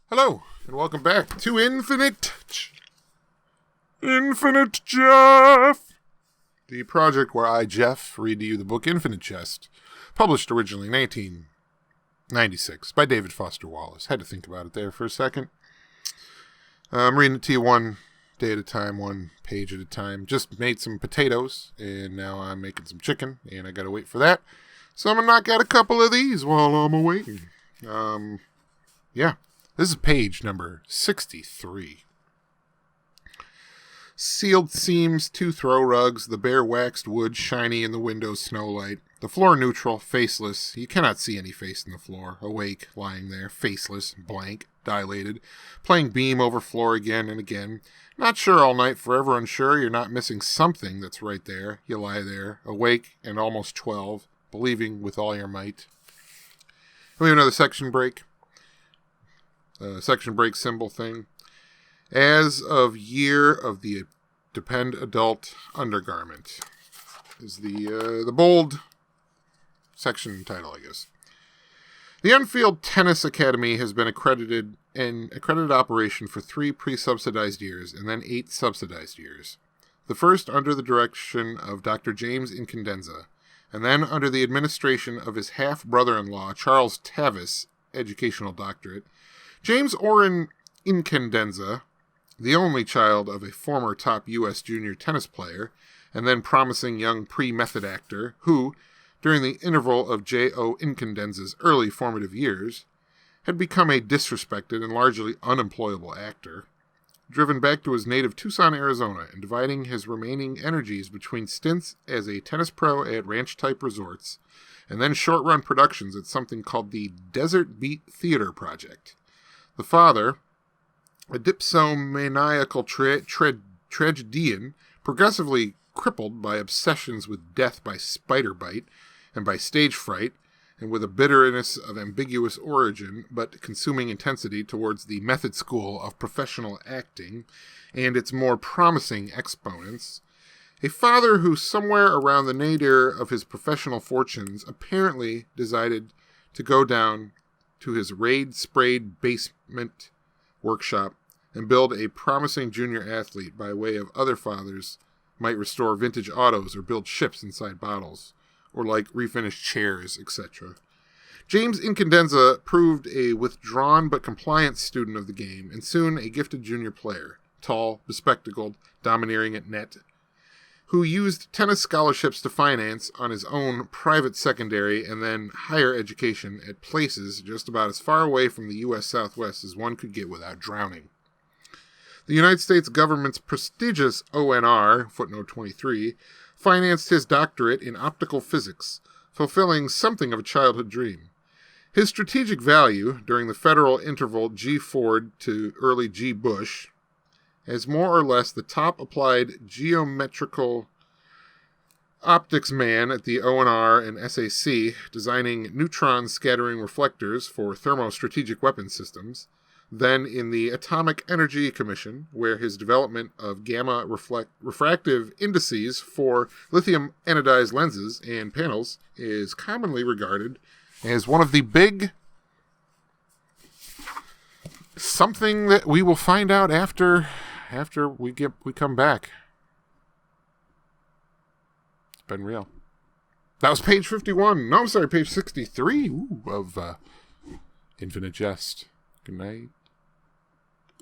Hello, and welcome back to Infinite Jeff, the project where I, Jeff, read to you the book Infinite Jest, published originally in 1896 by David Foster Wallace. Had to think about it there for a second. I'm reading it to you one day at a time, one page at a time. Just made some potatoes, and now I'm making some chicken, and I gotta wait for that. So I'm gonna knock out a couple of these while I'm waiting. Yeah. This is page number 63. Sealed seams, 2 throw rugs, the bare waxed wood shiny in the window's snowlight, the floor neutral, faceless. You cannot see any face in the floor. Awake, lying there, faceless, blank, dilated, playing beam over floor again and again. Not sure all night, forever unsure you're not missing something that's right there. You lie there, awake and almost 12, believing with all your might. We have another section break. Section break symbol thing. As of year of the Depend Adult Undergarment is the bold section title, I guess. The Unfield Tennis Academy has been accredited operation for 3 pre-subsidized years and then 8 subsidized years. The first under the direction of Dr. James Incandenza, and then under the administration of his half-brother-in-law, Charles Tavis, educational doctorate. James Orrin Incandenza, the only child of a former top U.S. junior tennis player and then promising young pre-method actor who, during the interval of J.O. Incandenza's early formative years, had become a disrespected and largely unemployable actor, driven back to his native Tucson, Arizona, and dividing his remaining energies between stints as a tennis pro at ranch-type resorts and then short-run productions at something called the Desert Beat Theater Project. The father, a dipsomaniacal tragedian, progressively crippled by obsessions with death by spider bite and by stage fright, and with a bitterness of ambiguous origin but consuming intensity towards the method school of professional acting and its more promising exponents, a father who somewhere around the nadir of his professional fortunes apparently decided to go down to his raid-sprayed basement workshop and build a promising junior athlete by way of other fathers might restore vintage autos or build ships inside bottles, or like refinished chairs, etc. James Incandenza proved a withdrawn but compliant student of the game, and soon a gifted junior player, tall, bespectacled, domineering at net, who used tennis scholarships to finance on his own private secondary and then higher education at places just about as far away from the U.S. Southwest as one could get without drowning. The United States government's prestigious ONR, footnote 23, financed his doctorate in optical physics, fulfilling something of a childhood dream. His strategic value during the federal interval G. Ford to early G. Bush, as more or less the top applied geometrical optics man at the ONR and SAC, designing neutron scattering reflectors for thermostrategic weapon systems, then in the Atomic Energy Commission, where his development of gamma refractive indices for lithium anodized lenses and panels is commonly regarded as one of the big something that we will find out after we come back. It's been real. That was page 51. No, I'm sorry, page 63 of Infinite Jest. Good night.